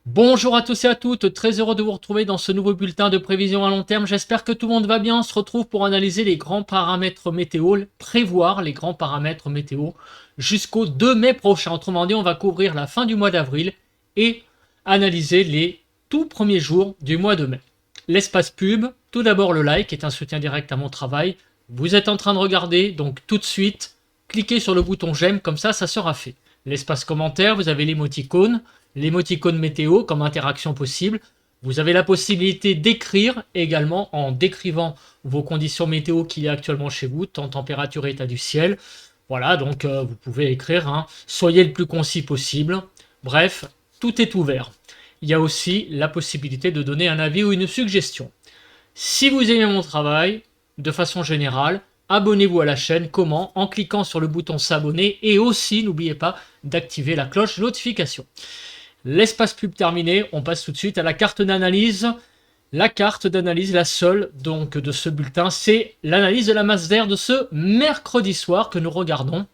Bonjour à tous et à toutes, très heureux de vous retrouver dans ce nouveau bulletin de prévision à long terme. J'espère que tout le monde va bien. On se retrouve pour analyser les grands paramètres météo, prévoir les grands paramètres météo jusqu'au 2 mai prochain. Autrement dit, on va couvrir la fin du mois d'avril et analyser les tout premiers jours du mois de mai. L'espace pub, tout d'abord le like est un soutien direct à mon travail. Vous êtes en train de regarder, donc tout de suite, cliquez sur le bouton j'aime, comme ça sera fait. L'espace commentaire, vous avez l'émoticône météo comme interaction possible. Vous avez la possibilité d'écrire également en décrivant vos conditions météo qu'il y a actuellement chez vous, temps, température, état du ciel. Voilà, donc vous pouvez écrire, hein. Soyez le plus concis possible. Bref, tout est ouvert. Il y a aussi la possibilité de donner un avis ou une suggestion. Si vous aimez mon travail, de façon générale, abonnez-vous à la chaîne. Comment? En cliquant sur le bouton s'abonner et aussi n'oubliez pas d'activer la cloche de notification. L'espace pub terminé, on passe tout de suite à la carte d'analyse. La carte d'analyse, la seule donc de ce bulletin, c'est l'analyse de la masse d'air de ce mercredi soir que nous regardons,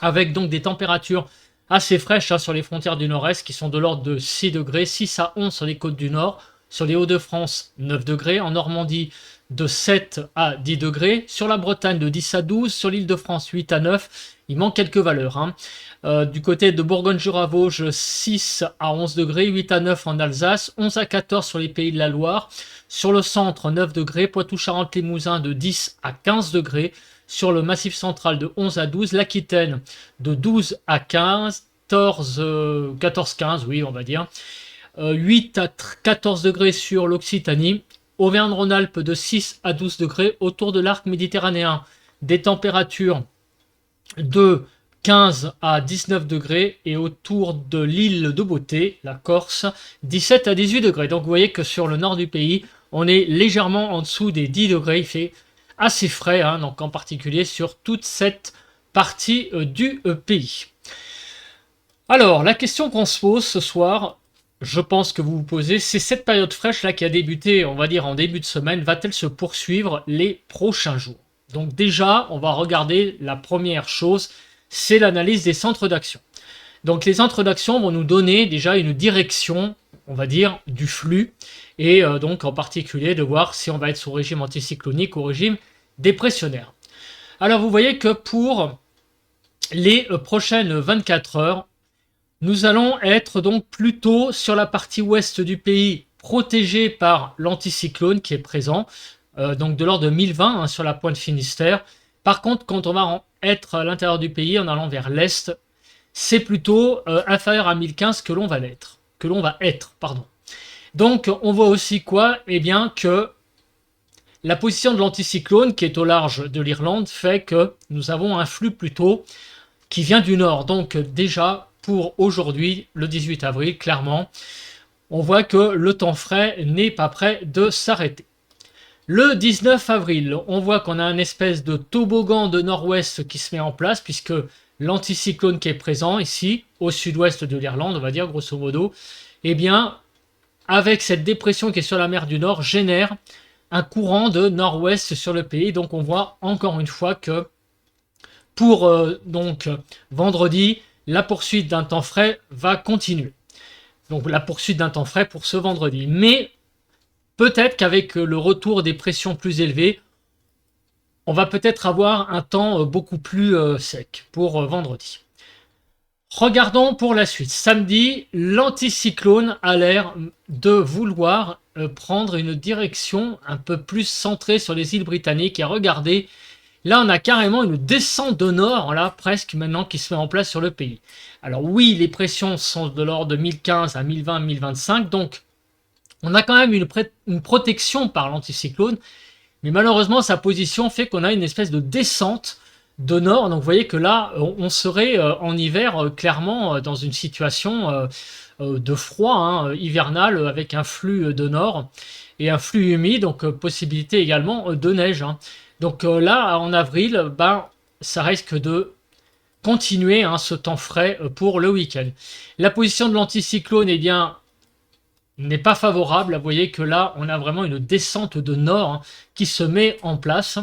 avec donc des températures assez fraîches sur les frontières du nord-est qui sont de l'ordre de 6 degrés, 6 à 11 sur les côtes du nord, sur les Hauts-de-France 9 degrés, en Normandie de 7 à 10 degrés, sur la Bretagne de 10 à 12, sur l'île de France 8 à 9, il manque quelques valeurs. Du côté de Bourgogne-Jura-Vosges, 6 à 11 degrés, 8 à 9 en Alsace, 11 à 14 sur les pays de la Loire, sur le centre 9 degrés, Poitou-Charentes-Limousin de 10 à 15 degrés, sur le massif central de 11 à 12, l'Aquitaine de 12 à 15, 14-15, oui on va dire, 8 à 14 degrés sur l'Occitanie, Auvergne-Rhône-Alpes de 6 à 12 degrés autour de l'arc méditerranéen, des températures de 15 à 19 degrés et autour de l'île de Beauté, la Corse, 17 à 18 degrés. Donc vous voyez que sur le nord du pays, on est légèrement en dessous des 10 degrés. Il fait assez frais, donc en particulier sur toute cette partie du pays. Alors, la question qu'on se pose ce soir, je pense que vous vous posez, c'est cette période fraîche là qui a débuté, on va dire en début de semaine, va-t-elle se poursuivre les prochains jours? Donc déjà, on va regarder la première chose, c'est l'analyse des centres d'action. Donc les centres d'action vont nous donner déjà une direction, on va dire, du flux, et donc en particulier de voir si on va être sous régime anticyclonique ou régime dépressionnaire. Alors vous voyez que pour les prochaines 24 heures, nous allons être donc plutôt sur la partie ouest du pays, protégé par l'anticyclone qui est présent, donc de l'ordre de 1020 sur la pointe Finistère. Par contre, quand on va être à l'intérieur du pays, en allant vers l'est, c'est plutôt inférieur à 1015 que l'on va être. Donc, on voit aussi quoi? Eh bien que la position de l'anticyclone, qui est au large de l'Irlande, fait que nous avons un flux plutôt qui vient du nord. Donc déjà, pour aujourd'hui, le 18 avril, clairement, on voit que le temps frais n'est pas prêt de s'arrêter. Le 19 avril, on voit qu'on a une espèce de toboggan de nord-ouest qui se met en place, puisque l'anticyclone qui est présent ici, au sud-ouest de l'Irlande, on va dire grosso modo, eh bien, avec cette dépression qui est sur la mer du Nord, génère un courant de nord-ouest sur le pays. Donc on voit encore une fois que pour donc vendredi, la poursuite d'un temps frais va continuer. Donc la poursuite d'un temps frais pour ce vendredi. Mais peut-être qu'avec le retour des pressions plus élevées, on va peut-être avoir un temps beaucoup plus sec pour vendredi. Regardons pour la suite. Samedi, l'anticyclone a l'air de vouloir prendre une direction un peu plus centrée sur les îles britanniques. Et regardez, là, on a carrément une descente de nord, là, presque maintenant, qui se met en place sur le pays. Alors oui, les pressions sont de l'ordre de 1015 à 1020, 1025, donc on a quand même une protection par l'anticyclone, mais malheureusement, sa position fait qu'on a une espèce de descente de nord. Donc vous voyez que là, on serait en hiver, clairement, dans une situation de froid hivernal, avec un flux de nord et un flux humide, donc possibilité également de neige. Donc là, en avril, ça risque de continuer ce temps frais pour le week-end. La position de l'anticyclone, eh bien, n'est pas favorable. Vous voyez que là, on a vraiment une descente de nord qui se met en place.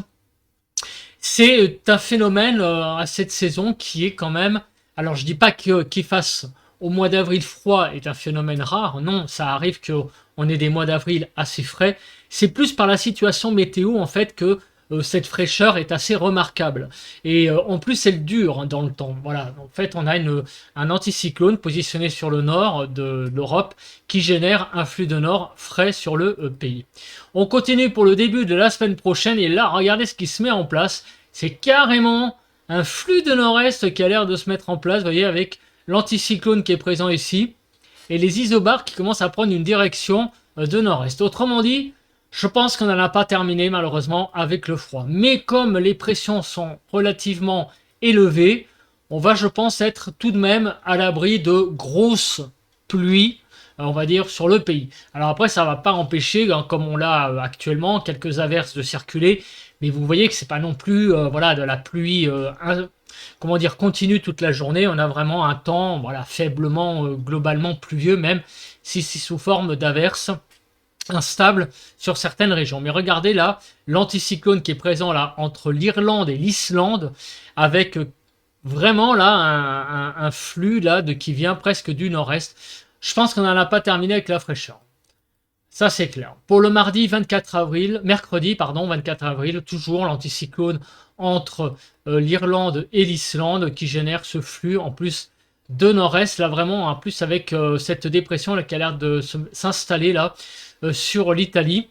C'est un phénomène à cette saison qui est quand même... Alors, je dis pas qu'il fasse au mois d'avril froid est un phénomène rare. Non, ça arrive qu'on ait des mois d'avril assez frais. C'est plus par la situation météo en fait que cette fraîcheur est assez remarquable. Et en plus, elle dure dans le temps. Voilà. En fait, on a un anticyclone positionné sur le nord de l'Europe qui génère un flux de nord frais sur le pays. On continue pour le début de la semaine prochaine. Et là, regardez ce qui se met en place. C'est carrément un flux de nord-est qui a l'air de se mettre en place. Vous voyez, avec l'anticyclone qui est présent ici et les isobars qui commencent à prendre une direction de nord-est. Autrement dit, je pense qu'on n'en a pas terminé malheureusement avec le froid. Mais comme les pressions sont relativement élevées, on va je pense être tout de même à l'abri de grosses pluies, on va dire, sur le pays. Alors après, ça ne va pas empêcher, comme on l'a actuellement, quelques averses de circuler. Mais vous voyez que c'est pas non plus voilà, de la pluie comment dire, continue toute la journée. On a vraiment un temps voilà, faiblement, globalement pluvieux, même si c'est sous forme d'averses instable sur certaines régions. Mais regardez là, l'anticyclone qui est présent là entre l'Irlande et l'Islande, avec vraiment là un flux là qui vient presque du nord-est. Je pense qu'on n'en a pas terminé avec la fraîcheur. Ça c'est clair. Pour le mercredi 24 avril, toujours l'anticyclone entre l'Irlande et l'Islande qui génère ce flux en plus de nord-est, là vraiment en plus avec cette dépression là, qui a l'air de s'installer là sur l'Italie.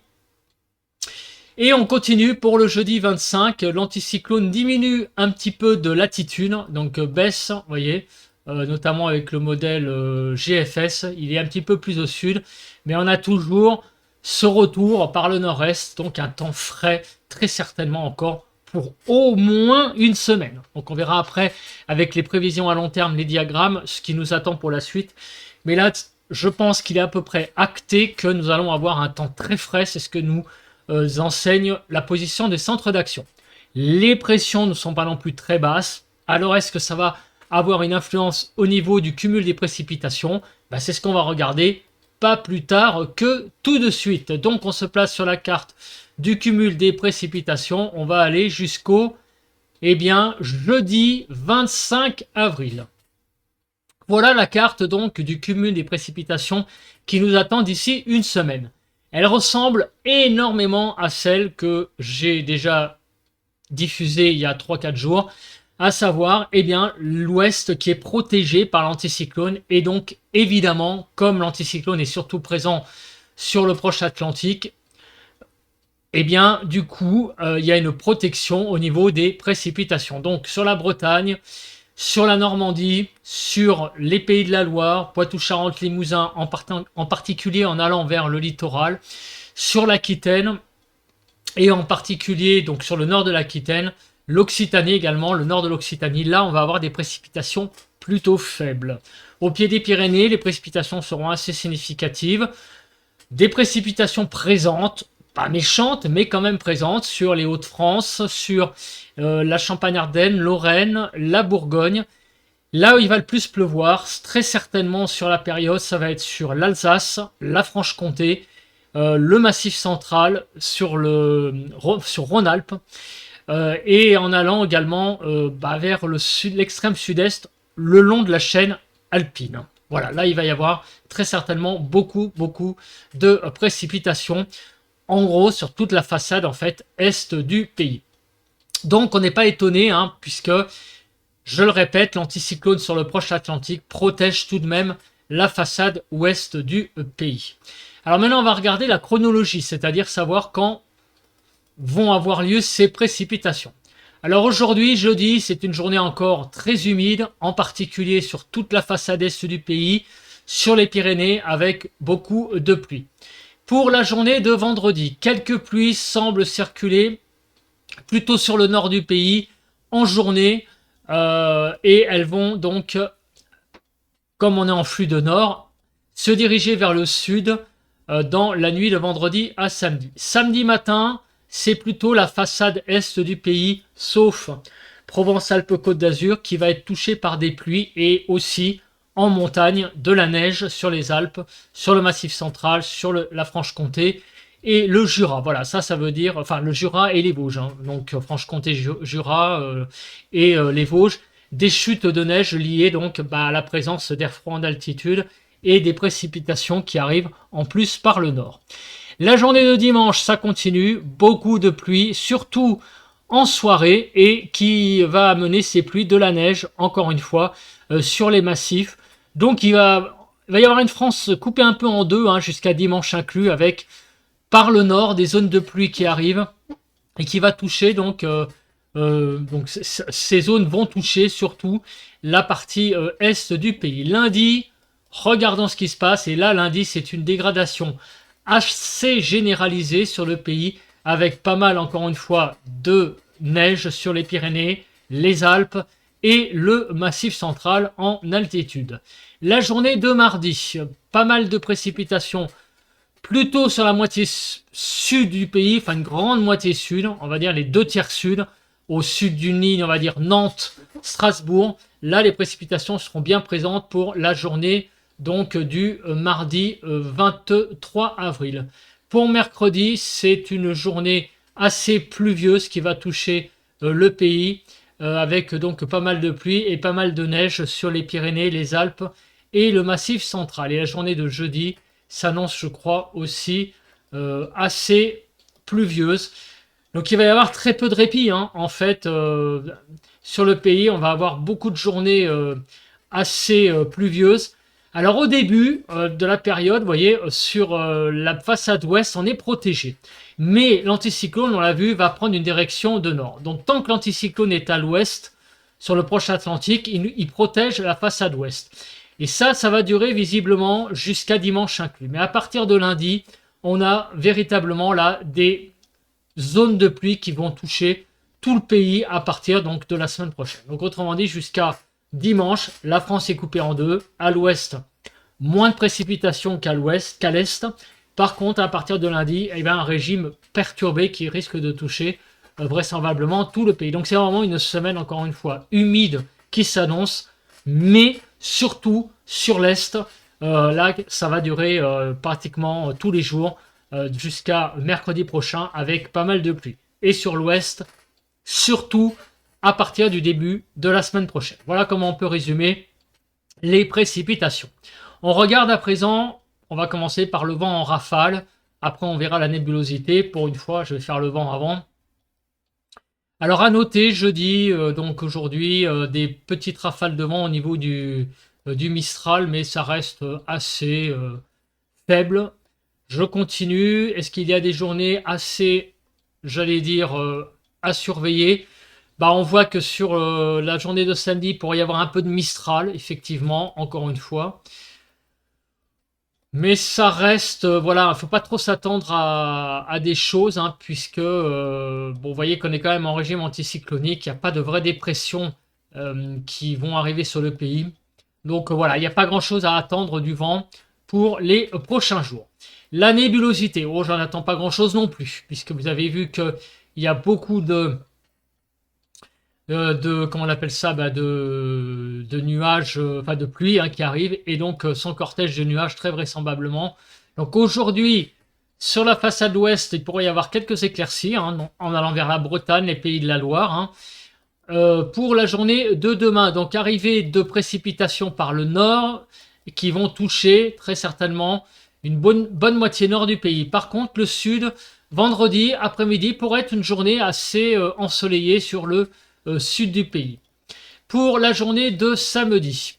Et on continue pour le jeudi 25, l'anticyclone diminue un petit peu de latitude, donc baisse, vous voyez, notamment avec le modèle GFS, il est un petit peu plus au sud, mais on a toujours ce retour par le nord-est, donc un temps frais, très certainement encore pour au moins une semaine. Donc on verra après avec les prévisions à long terme, les diagrammes, ce qui nous attend pour la suite. Mais là, je pense qu'il est à peu près acté que nous allons avoir un temps très frais. C'est ce que nous enseigne la position des centres d'action. Les pressions ne sont pas non plus très basses. Alors est-ce que ça va avoir une influence au niveau du cumul des précipitations? C'est ce qu'on va regarder pas plus tard que tout de suite. Donc on se place sur la carte du cumul des précipitations. On va aller jusqu'au jeudi 25 avril. Voilà la carte donc du cumul des précipitations qui nous attend d'ici une semaine. Elle ressemble énormément à celle que j'ai déjà diffusée il y a 3-4 jours, à savoir l'ouest qui est protégé par l'anticyclone et donc évidemment comme l'anticyclone est surtout présent sur le proche Atlantique, du coup il y a une protection au niveau des précipitations. Donc sur la Bretagne, sur la Normandie, sur les Pays de la Loire, Poitou-Charentes-Limousin, en particulier en allant vers le littoral, sur l'Aquitaine, et en particulier donc sur le nord de l'Aquitaine, l'Occitanie également, le nord de l'Occitanie, là on va avoir des précipitations plutôt faibles. Au pied des Pyrénées, les précipitations seront assez significatives, des précipitations présentes, pas méchantes, mais quand même présentes sur les Hauts-de-France, sur la Champagne-Ardenne, Lorraine, la Bourgogne. Là où il va le plus pleuvoir, très certainement sur la période, ça va être sur l'Alsace, la Franche-Comté, le Massif central, sur Rhône-Alpes, et en allant également vers l'extrême sud-est, le long de la chaîne alpine. Voilà, là il va y avoir très certainement beaucoup de précipitations, en gros sur toute la façade en fait est du pays. Donc on n'est pas étonné puisque, je le répète, l'anticyclone sur le proche Atlantique protège tout de même la façade ouest du pays. Alors maintenant on va regarder la chronologie, c'est-à-dire savoir quand vont avoir lieu ces précipitations. Alors aujourd'hui, jeudi, c'est une journée encore très humide, en particulier sur toute la façade est du pays, sur les Pyrénées, avec beaucoup de pluie. Pour la journée de vendredi, quelques pluies semblent circuler plutôt sur le nord du pays en journée, et elles vont donc, comme on est en flux de nord, se diriger vers le sud dans la nuit de vendredi à samedi. Samedi matin, c'est plutôt la façade est du pays, sauf Provence-Alpes-Côte d'Azur, qui va être touchée par des pluies et aussi en montagne de la neige sur les Alpes, sur le Massif central, sur la Franche-Comté et le Jura. Voilà, ça veut dire, enfin le Jura et les Vosges, donc Franche-Comté, Jura et les Vosges. des chutes de neige liées donc à la présence d'air froid en altitude et des précipitations qui arrivent en plus par le nord. La journée de dimanche, ça continue, beaucoup de pluie, surtout en soirée, et qui va amener ces pluies de la neige, encore une fois, sur les massifs. Donc il va y avoir une France coupée un peu en deux, jusqu'à dimanche inclus, avec par le nord des zones de pluie qui arrivent, et qui va toucher donc ces zones vont toucher surtout la partie est du pays. Lundi, regardons ce qui se passe, et là lundi c'est une dégradation assez généralisée sur le pays, avec pas mal encore une fois de neige sur les Pyrénées, les Alpes et le Massif central en altitude. La journée de mardi, pas mal de précipitations plutôt sur la moitié sud du pays, enfin une grande moitié sud, on va dire les 2/3 sud, au sud d'une ligne, on va dire Nantes, Strasbourg. Là, les précipitations seront bien présentes pour la journée donc du mardi 23 avril. Pour mercredi, c'est une journée assez pluvieuse qui va toucher le pays, avec donc pas mal de pluie et pas mal de neige sur les Pyrénées, les Alpes et le Massif central. Et la journée de jeudi s'annonce, je crois, aussi assez pluvieuse. Donc il va y avoir très peu de répit, en fait, sur le pays. On va avoir beaucoup de journées assez pluvieuses. Alors au début de la période, vous voyez, sur la façade ouest, on est protégé. Mais l'anticyclone, on l'a vu, va prendre une direction de nord. Donc tant que l'anticyclone est à l'ouest, sur le proche Atlantique, il protège la façade ouest. Et ça va durer visiblement jusqu'à dimanche inclus. Mais à partir de lundi, on a véritablement là des zones de pluie qui vont toucher tout le pays à partir donc de la semaine prochaine. Donc autrement dit, jusqu'à dimanche, la France est coupée en deux. À l'ouest, moins de précipitations qu'à l'est. Par contre, à partir de lundi, un régime perturbé qui risque de toucher vraisemblablement tout le pays. Donc c'est vraiment une semaine, encore une fois, humide qui s'annonce, mais surtout sur l'est. Là, ça va durer pratiquement tous les jours jusqu'à mercredi prochain avec pas mal de pluie. Et sur l'ouest, surtout à partir du début de la semaine prochaine. Voilà comment on peut résumer les précipitations. On regarde à présent, on va commencer par le vent en rafale. Après, on verra la nébulosité. Pour une fois, je vais faire le vent avant. Alors à noter, jeudi, donc aujourd'hui, des petites rafales de vent au niveau du Mistral, mais ça reste assez faible. Je continue. Est-ce qu'il y a des journées assez, j'allais dire, à surveiller? On voit que sur la journée de samedi, il pourrait y avoir un peu de Mistral, effectivement, encore une fois. Mais ça reste, voilà, il ne faut pas trop s'attendre à des choses, puisque, bon, vous voyez qu'on est quand même en régime anticyclonique, il n'y a pas de vraies dépressions qui vont arriver sur le pays. Donc voilà, il n'y a pas grand-chose à attendre du vent pour les prochains jours. La nébulosité, oh, j'en attends pas grand-chose non plus, puisque vous avez vu qu'il y a beaucoup de comment on appelle ça, de nuages, enfin de pluie qui arrivent, et donc son cortège de nuages très vraisemblablement. Donc aujourd'hui, sur la façade ouest, il pourrait y avoir quelques éclaircies en allant vers la Bretagne, les pays de la Loire. Pour la journée de demain, donc arrivée de précipitations par le nord qui vont toucher très certainement une bonne moitié nord du pays. Par contre, le sud, vendredi après-midi, pourrait être une journée assez ensoleillée sur le sud du pays. Pour la journée de samedi,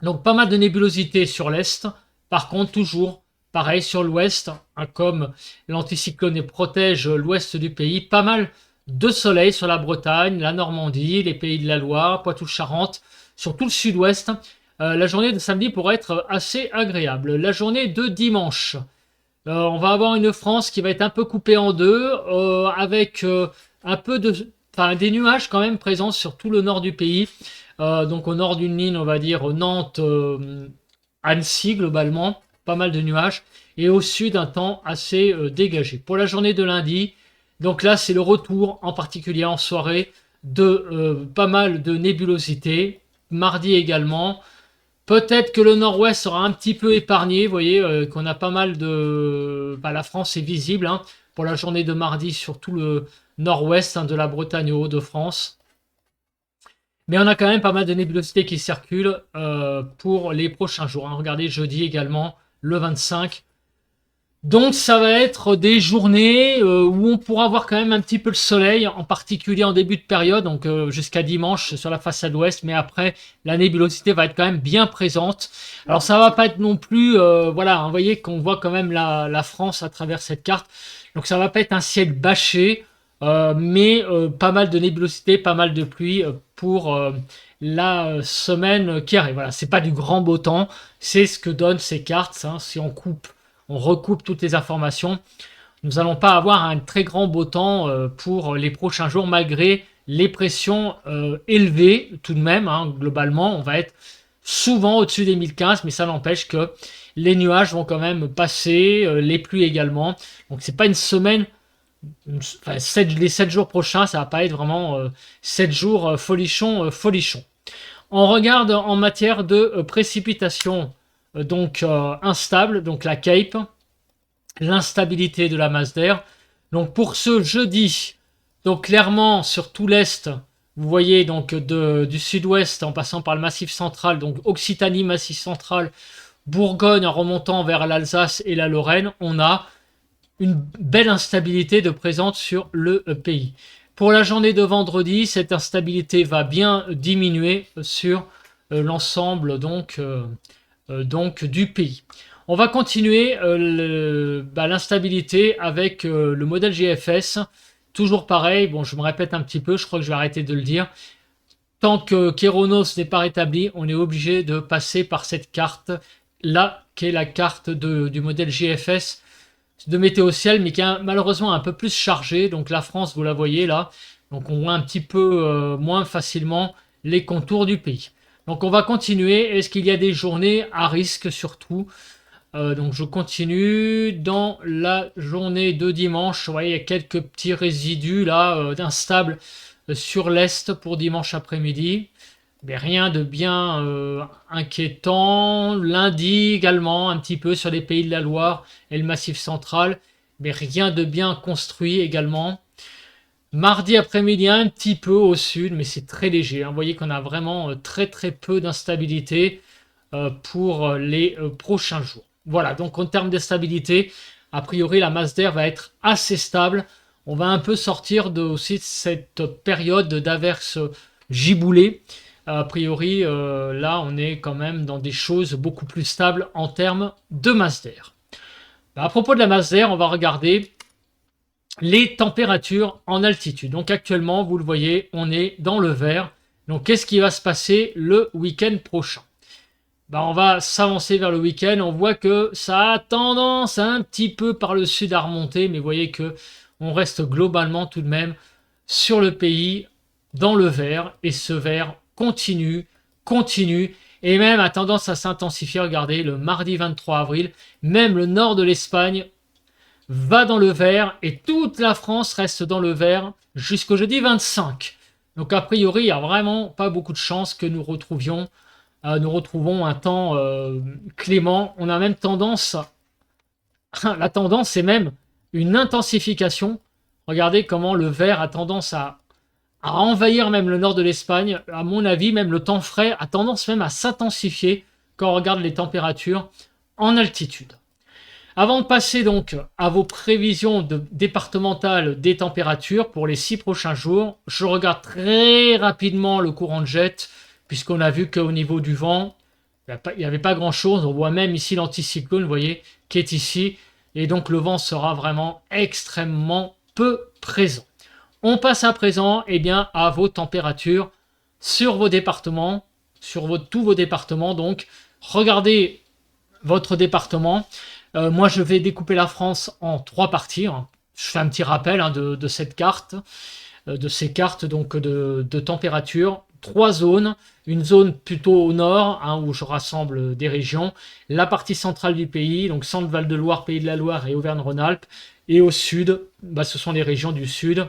donc pas mal de nébulosité sur l'est. Par contre, toujours pareil sur l'ouest, comme l'anticyclone protège l'ouest du pays, pas mal de soleil sur la Bretagne, la Normandie, les pays de la Loire, Poitou-Charentes, sur tout le sud-ouest. La journée de samedi pourrait être assez agréable. La journée de dimanche, on va avoir une France qui va être un peu coupée en deux, avec un peu des nuages quand même présents sur tout le nord du pays. Donc au nord d'une ligne, on va dire Nantes, Annecy globalement, pas mal de nuages. Et au sud, un temps assez dégagé. Pour la journée de lundi, donc là c'est le retour, en particulier en soirée, de pas mal de nébulosité. Mardi également. Peut-être que le nord-ouest sera un petit peu épargné. Vous voyez qu'on a pas mal de... la France est visible pour la journée de mardi sur tout le nord-ouest de la Bretagne aux Hauts-de-France. Mais on a quand même pas mal de nébulosités qui circulent pour les prochains jours, hein. Regardez, jeudi également, le 25. Donc ça va être des journées où on pourra voir quand même un petit peu le soleil, en particulier en début de période, donc jusqu'à dimanche sur la façade ouest, mais après la nébulosité va être quand même bien présente. Alors ça va pas être non plus, voilà, hein, vous voyez qu'on voit quand même la France à travers cette carte, donc ça va pas être un ciel bâché, mais pas mal de nébulosité, pas mal de pluie pour la semaine qui arrive. Voilà, c'est pas du grand beau temps, c'est ce que donnent ces cartes, hein. Si on recoupe toutes les informations, nous n'allons pas avoir un très grand beau temps pour les prochains jours, malgré les pressions élevées tout de même, hein. Globalement, on va être souvent au-dessus des 1015, mais ça n'empêche que les nuages vont quand même passer, les pluies également. Donc c'est pas une semaine, enfin, les 7 jours prochains, ça va pas être vraiment 7 jours folichon, folichon. On regarde en matière de précipitation, donc instable, donc la Cape, l'instabilité de la masse d'air. Donc pour ce jeudi, donc clairement sur tout l'est, vous voyez donc du sud-ouest en passant par le massif central, donc Occitanie, massif central, Bourgogne en remontant vers l'Alsace et la Lorraine, on a une belle instabilité de présente sur le pays. Pour la journée de vendredi, cette instabilité va bien diminuer sur l'ensemble donc du pays. On va continuer l'instabilité avec le modèle GFS. Toujours pareil, bon, je me répète un petit peu, je crois que je vais arrêter de le dire. Tant que Kéronos n'est pas rétabli, on est obligé de passer par cette carte là, qui est la carte du modèle GFS de météo ciel, mais qui est malheureusement un peu plus chargée. Donc la France, vous la voyez là, donc on voit un petit peu moins facilement les contours du pays. Donc on va continuer. Est-ce qu'il y a des journées à risque surtout? Donc je continue. Dans la journée de dimanche, vous voyez, il y a quelques petits résidus là d'instables sur l'est pour dimanche après-midi. Mais rien de bien inquiétant. Lundi également, un petit peu sur les pays de la Loire et le Massif central. Mais rien de bien construit également. Mardi après-midi, un petit peu au sud, mais c'est très léger, hein. Vous voyez qu'on a vraiment très très peu d'instabilité pour les prochains jours. Voilà, donc en termes de stabilité, a priori la masse d'air va être assez stable. On va un peu sortir aussi de cette période d'averses giboulées. A priori, là, on est quand même dans des choses beaucoup plus stables en termes de masse d'air. À propos de la masse d'air, on va regarder les températures en altitude. Donc actuellement, vous le voyez, on est dans le vert. Donc qu'est-ce qui va se passer le week-end prochain? On va s'avancer vers le week-end. On voit que ça a tendance un petit peu par le sud à remonter, mais vous voyez que on reste globalement tout de même sur le pays dans le vert, et ce vert continue, et même a tendance à s'intensifier. Regardez, le mardi 23 avril, même le nord de l'Espagne va dans le vert, et toute la France reste dans le vert jusqu'au jeudi 25. Donc a priori, il n'y a vraiment pas beaucoup de chances que nous retrouvons un temps clément. On a même tendance, la tendance c'est même une intensification. Regardez comment le vert a tendance à envahir même le nord de l'Espagne. À mon avis, même le temps frais a tendance même à s'intensifier quand on regarde les températures en altitude. Avant de passer donc à vos prévisions départementales des températures pour les 6 prochains jours, je regarde très rapidement le courant de jet, puisqu'on a vu qu'au niveau du vent, il n'y avait pas grand-chose. On voit même ici l'anticyclone, vous voyez, qui est ici. Et donc le vent sera vraiment extrêmement peu présent. On passe à présent à vos températures sur vos départements, tous vos départements. Donc regardez votre département. Moi, je vais découper la France en 3 parties. Je fais un petit rappel de cette carte, de ces cartes donc de température. 3 zones. Une zone plutôt au nord, où je rassemble des régions. La partie centrale du pays, donc Centre-Val de Loire, Pays de la Loire et Auvergne-Rhône-Alpes. Et au sud, ce sont les régions du sud.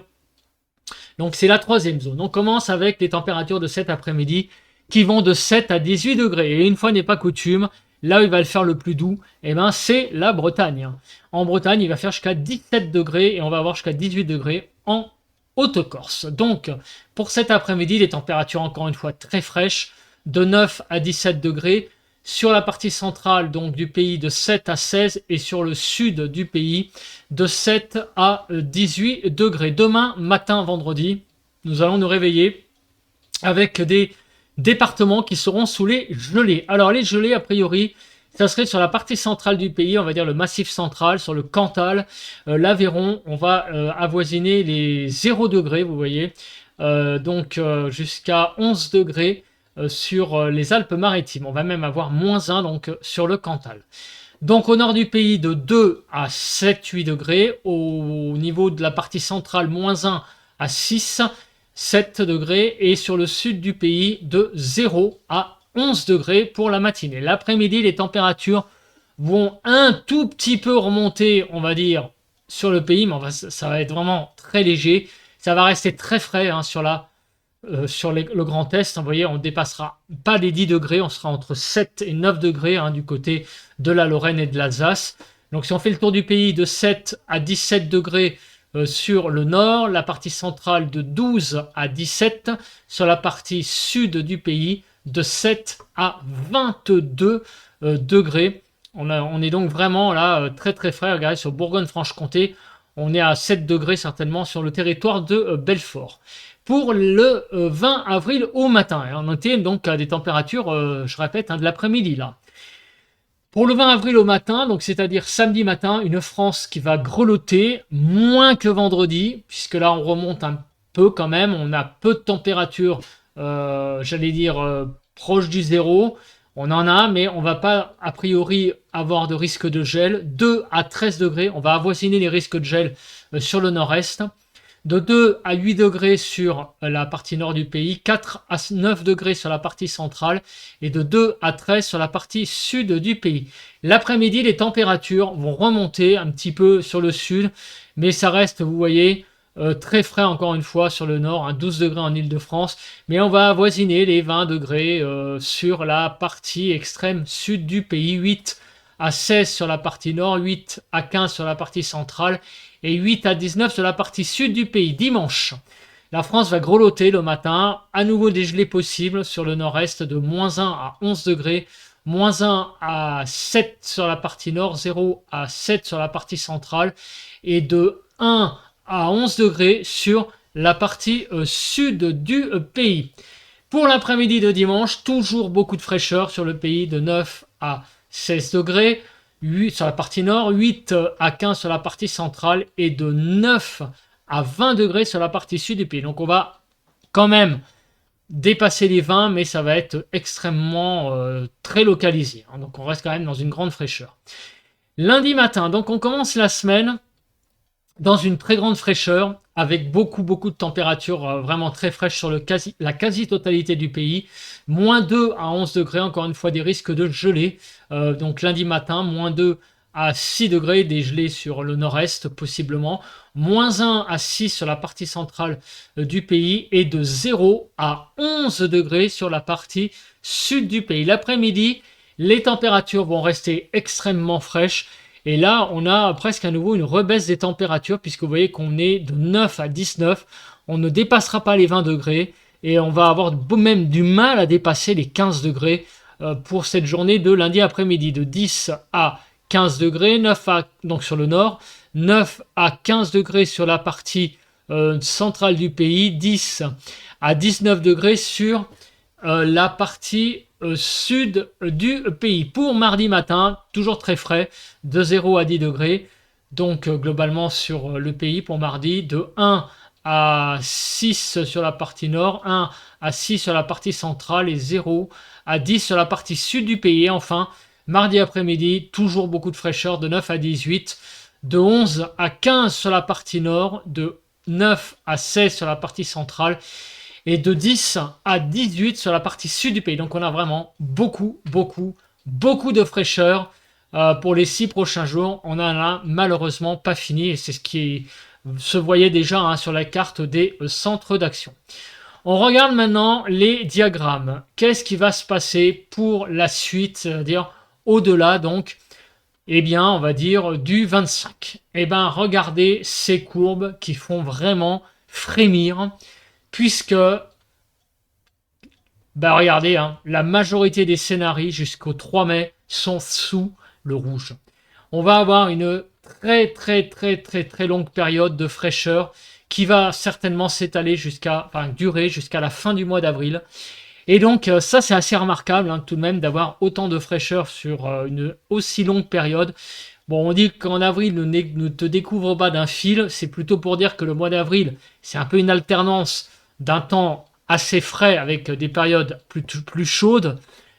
Donc c'est la 3e zone. On commence avec les températures de cet après-midi qui vont de 7 à 18 degrés. Et une fois n'est pas coutume, là où il va le faire le plus doux, c'est la Bretagne. En Bretagne, il va faire jusqu'à 17 degrés et on va avoir jusqu'à 18 degrés en Haute-Corse. Donc, pour cet après-midi, les températures encore une fois très fraîches, de 9 à 17 degrés. Sur la partie centrale donc du pays, de 7 à 16, et sur le sud du pays, de 7 à 18 degrés. Demain matin, vendredi, nous allons nous réveiller avec des départements qui seront sous les gelées. Alors les gelées, a priori, ça serait sur la partie centrale du pays, on va dire le Massif central, sur le Cantal, l'Aveyron, on va avoisiner les 0 degrés, vous voyez, jusqu'à 11 degrés sur les Alpes-Maritimes. On va même avoir -1 donc sur le Cantal. Donc au nord du pays, de 2 à 7-8 degrés, au niveau de la partie centrale, -1 à 6, 7 degrés, et sur le sud du pays, de 0 à 11 degrés pour la matinée. L'après-midi, les températures vont un tout petit peu remonter, on va dire, sur le pays, mais ça va être vraiment très léger. Ça va rester très frais sur le Grand Est. Vous voyez, on ne dépassera pas les 10 degrés, on sera entre 7 et 9 degrés du côté de la Lorraine et de l'Alsace. Donc si on fait le tour du pays, de 7 à 17 degrés sur le nord, la partie centrale de 12 à 17, sur la partie sud du pays, de 7 à 22 degrés. On est donc vraiment là très très frais. Regardez, sur Bourgogne-Franche-Comté, on est à 7 degrés certainement sur le territoire de Belfort. Pour le 20 avril au matin, on était donc à des températures, je répète, de l'après-midi là. Pour le 20 avril au matin, donc c'est-à-dire samedi matin, une France qui va grelotter, moins que vendredi, puisque là on remonte un peu quand même, on a peu de température, j'allais dire proche du zéro, on en a, mais on va pas a priori avoir de risque de gel. 2 à 13 degrés, on va avoisiner les risques de gel sur le nord-est. De 2 à 8 degrés sur la partie nord du pays, 4 à 9 degrés sur la partie centrale et de 2 à 13 sur la partie sud du pays. L'après-midi, les températures vont remonter un petit peu sur le sud, mais ça reste, vous voyez, très frais encore une fois sur le nord, 12 degrés en Île-de-France, mais on va avoisiner les 20 degrés sur la partie extrême sud du pays, 8 à 16 sur la partie nord, 8 à 15 sur la partie centrale, et 8 à 19 sur la partie sud du pays. Dimanche, la France va grelotter le matin, à nouveau des gelées possibles sur le nord-est, de -1 à 11 degrés, -1 à 7 sur la partie nord, 0 à 7 sur la partie centrale, et de 1 à 11 degrés sur la partie sud du pays. Pour l'après-midi de dimanche, toujours beaucoup de fraîcheur sur le pays, de 9 à 16 degrés, 8 sur la partie nord, 8 à 15 sur la partie centrale et de 9 à 20 degrés sur la partie sud du pays. Donc on va quand même dépasser les 20, mais ça va être extrêmement très localisé. Donc on reste quand même dans une grande fraîcheur. Lundi matin, donc on commence la semaine dans une très grande fraîcheur, avec beaucoup de températures vraiment très fraîches sur la quasi-totalité du pays. -2 à 11 degrés, encore une fois des risques de gelée. Donc lundi matin, -2 à 6 degrés, des gelées sur le nord-est possiblement. -1 à 6 sur la partie centrale du pays et de 0 à 11 degrés sur la partie sud du pays. L'après-midi, les températures vont rester extrêmement fraîches. Et là, on a presque à nouveau une rebaisse des températures, puisque vous voyez qu'on est de 9 à 19. On ne dépassera pas les 20 degrés et on va avoir même du mal à dépasser les 15 degrés pour cette journée de lundi après-midi. De 10 à 15 degrés, donc sur le nord, 9 à 15 degrés sur la partie centrale du pays, 10 à 19 degrés sur la partie sud du pays. Pour mardi matin, toujours très frais, de 0 à 10 degrés. Donc globalement sur le pays pour mardi, de 1 à 6 sur la partie nord, 1 à 6 sur la partie centrale et 0 à 10 sur la partie sud du pays. Et enfin, mardi après-midi, toujours beaucoup de fraîcheur, de 9 à 18, de 11 à 15 sur la partie nord, de 9 à 16 sur la partie centrale et de 10 à 18 sur la partie sud du pays. Donc on a vraiment beaucoup de fraîcheur pour les 6 prochains jours. On en a malheureusement pas fini et c'est ce qui se voyait déjà sur la carte des centres d'action. On regarde maintenant les diagrammes. Qu'est-ce qui va se passer pour la suite, c'est-à-dire au-delà donc, eh bien on va dire du 25. Eh bien regardez ces courbes qui font vraiment frémir, puisque, regardez, hein, la majorité des scénarios jusqu'au 3 mai sont sous le rouge. On va avoir une très longue période de fraîcheur qui va certainement s'étaler durer jusqu'à la fin du mois d'avril. Et donc ça c'est assez remarquable hein, tout de même d'avoir autant de fraîcheur sur une aussi longue période. Bon, on dit qu'en avril ne te découvre pas d'un fil, c'est plutôt pour dire que le mois d'avril c'est un peu une alternance d'un temps assez frais avec des périodes plus chaudes.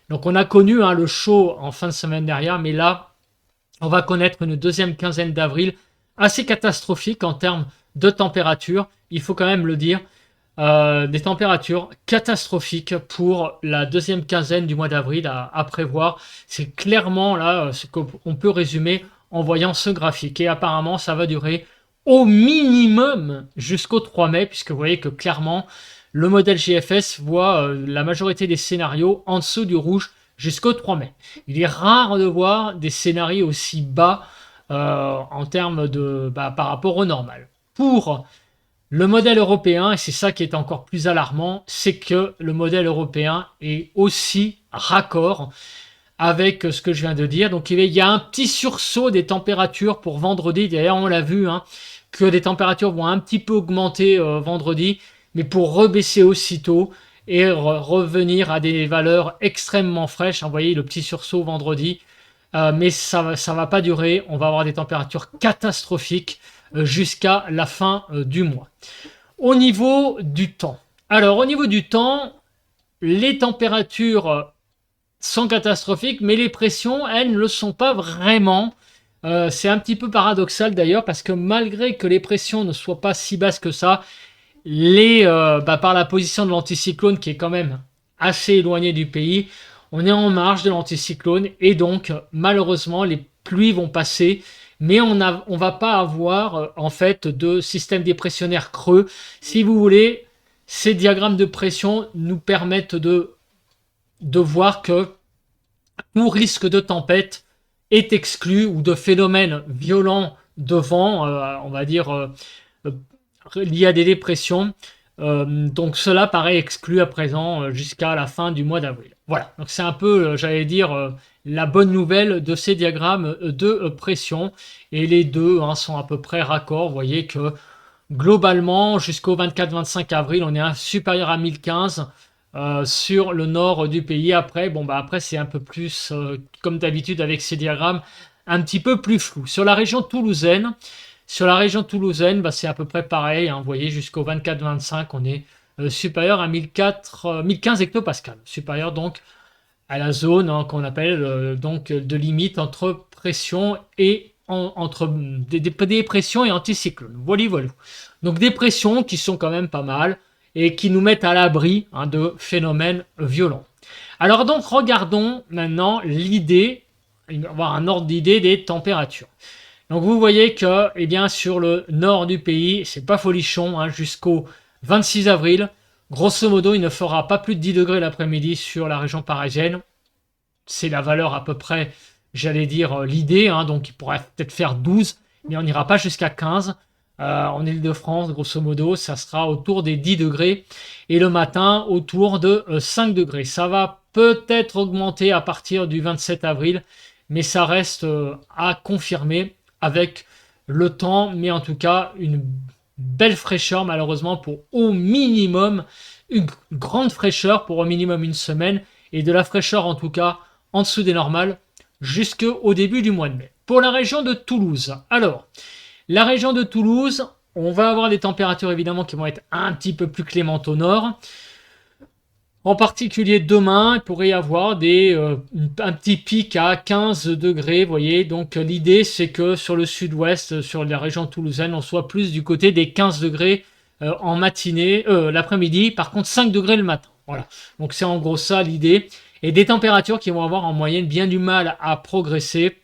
Donc on a connu hein, le chaud en fin de semaine dernière, mais là on va connaître une deuxième quinzaine d'avril assez catastrophique en termes de température, il faut quand même le dire. Des températures catastrophiques pour la deuxième quinzaine du mois d'avril à prévoir. C'est clairement là ce qu'on peut résumer en voyant ce graphique. Et apparemment, ça va durer au minimum jusqu'au 3 mai, puisque vous voyez que clairement, le modèle GFS voit la majorité des scénarios en dessous du rouge jusqu'au 3 mai. Il est rare de voir des scénarios aussi bas en termes de par rapport au normal. Pour le modèle européen, et c'est ça qui est encore plus alarmant, c'est que le modèle européen est aussi raccord avec ce que je viens de dire. Donc il y a un petit sursaut des températures pour vendredi. D'ailleurs, on l'a vu, hein, que les températures vont un petit peu augmenter vendredi, mais pour rebaisser aussitôt et revenir à des valeurs extrêmement fraîches. Vous voyez le petit sursaut vendredi. Mais ça va pas durer. On va avoir des températures catastrophiques jusqu'à la fin du mois. Au niveau du temps. Alors, au niveau du temps, les températures sont catastrophiques, mais les pressions, elles, ne le sont pas vraiment. C'est un petit peu paradoxal d'ailleurs, parce que malgré que les pressions ne soient pas si basses que ça, par la position de l'anticyclone qui est quand même assez éloignée du pays, on est en marge de l'anticyclone et donc malheureusement les pluies vont passer, mais on va pas avoir en fait de système dépressionnaire creux. Si vous voulez, ces diagrammes de pression nous permettent de voir que tout risque de tempête est exclu ou de phénomène violent de vent, on va dire lié à des dépressions. Donc cela paraît exclu à présent jusqu'à la fin du mois d'avril. Voilà, donc c'est un peu, j'allais dire, la bonne nouvelle de ces diagrammes de pression. Et les deux hein, sont à peu près raccords. Vous voyez que globalement, jusqu'au 24-25 avril, on est supérieur à 1015 sur le nord du pays. Après, après c'est un peu plus, comme d'habitude avec ces diagrammes, un petit peu plus flou. Sur la région toulousaine, c'est à peu près pareil. Hein, vous voyez, jusqu'au 24-25, on est supérieur à 1015 hectopascales. Supérieur donc à la zone hein, qu'on appelle donc de limite entre pression et entre des pressions et anticyclone. Voilà. Donc des pressions qui sont quand même pas mal et qui nous mettent à l'abri hein, de phénomènes violents. Alors donc regardons maintenant avoir un ordre d'idée des températures. Donc vous voyez que eh bien, sur le nord du pays, c'est pas folichon hein, jusqu'au 26 avril. Grosso modo, il ne fera pas plus de 10 degrés l'après-midi sur la région parisienne. C'est la valeur à peu près, j'allais dire, l'idée. Hein, donc il pourrait peut-être faire 12, mais on n'ira pas jusqu'à 15. En Ile-de-France, grosso modo, ça sera autour des 10 degrés. Et le matin, autour de 5 degrés. Ça va peut-être augmenter à partir du 27 avril, mais ça reste à confirmer avec le temps. Mais en tout cas, une belle fraîcheur, malheureusement, pour au minimum, une grande fraîcheur pour au minimum une semaine. Et de la fraîcheur, en tout cas, en dessous des normales, jusqu'au début du mois de mai. Pour la région de Toulouse, alors, la région de Toulouse, on va avoir des températures évidemment qui vont être un petit peu plus clémentes au nord. En particulier demain, il pourrait y avoir un petit pic à 15 degrés, vous voyez. Donc l'idée, c'est que sur le sud-ouest, sur la région toulousaine, on soit plus du côté des 15 degrés en matinée, l'après-midi. Par contre, 5 degrés le matin. Voilà. Donc c'est en gros ça l'idée. Et des températures qui vont avoir en moyenne bien du mal à progresser.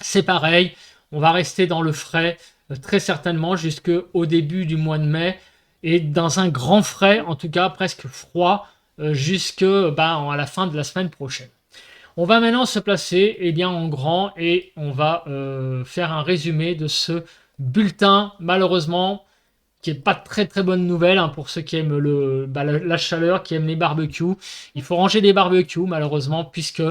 C'est pareil, on va rester dans le frais très certainement jusqu'au début du mois de mai. Et dans un grand frais, en tout cas presque froid, jusque à la fin de la semaine prochaine. On va maintenant se placer en grand et on va faire un résumé de ce bulletin malheureusement qui est pas très très bonne nouvelle hein, pour ceux qui aiment la chaleur, qui aiment les barbecues. Il faut ranger les barbecues malheureusement puisque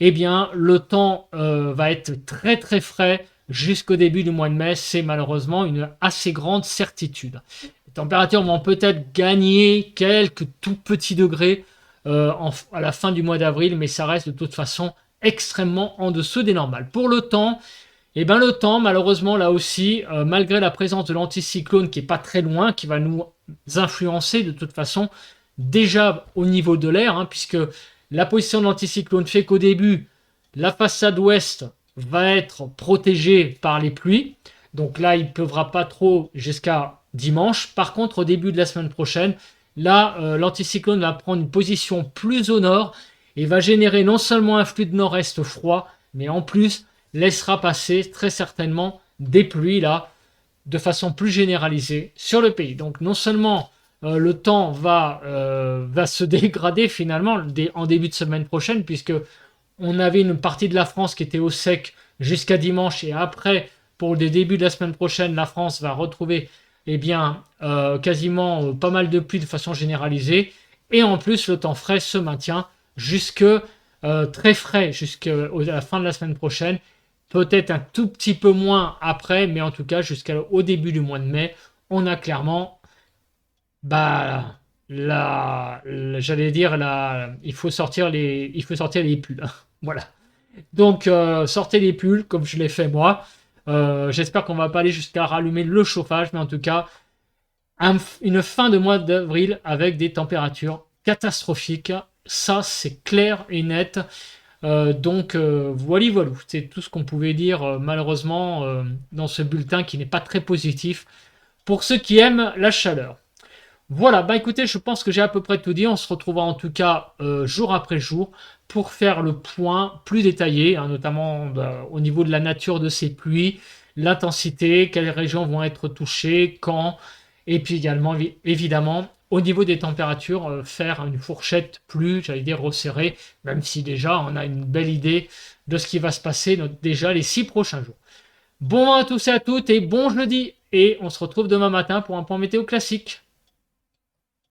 eh bien, le temps va être très très frais jusqu'au début du mois de mai. C'est malheureusement une assez grande certitude. Les températures vont peut-être gagner quelques tout petits degrés à la fin du mois d'avril, mais ça reste de toute façon extrêmement en dessous des normales. Pour le temps, eh ben le temps, malheureusement, là aussi, malgré la présence de l'anticyclone qui est pas très loin, qui va nous influencer de toute façon, déjà au niveau de l'air, hein, puisque la position de l'anticyclone fait qu'au début, la façade ouest va être protégée par les pluies. Donc là, il ne pleuvra pas trop jusqu'à dimanche. Par contre, au début de la semaine prochaine, là, l'anticyclone va prendre une position plus au nord et va générer non seulement un flux de nord-est froid, mais en plus laissera passer très certainement des pluies là, de façon plus généralisée sur le pays. Donc non seulement le temps va se dégrader finalement en début de semaine prochaine, puisque on avait une partie de la France qui était au sec jusqu'à dimanche, et après, pour le début de la semaine prochaine, la France va retrouver eh bien, quasiment pas mal de pluie de façon généralisée, et en plus le temps frais se maintient jusque très frais jusqu'à la fin de la semaine prochaine, peut-être un tout petit peu moins après, mais en tout cas jusqu'au début du mois de mai, on a clairement bah j'allais dire il faut sortir les pulls. Voilà. Donc sortez les pulls comme je l'ai fait moi. J'espère qu'on va pas aller jusqu'à rallumer le chauffage, mais en tout cas une fin de mois d'avril avec des températures catastrophiques. Ça c'est clair et net. Donc voilà, c'est tout ce qu'on pouvait dire malheureusement dans ce bulletin qui n'est pas très positif pour ceux qui aiment la chaleur. Voilà, bah écoutez, je pense que j'ai à peu près tout dit. On se retrouvera en tout cas jour après jour pour faire le point plus détaillé, hein, notamment au niveau de la nature de ces pluies, l'intensité, quelles régions vont être touchées, quand, et puis également, évidemment, au niveau des températures, faire une fourchette plus, j'allais dire, resserrée, même si déjà on a une belle idée de ce qui va se passer déjà les 6 prochains jours. Bon à tous et à toutes et bon jeudi, et on se retrouve demain matin pour un point météo classique.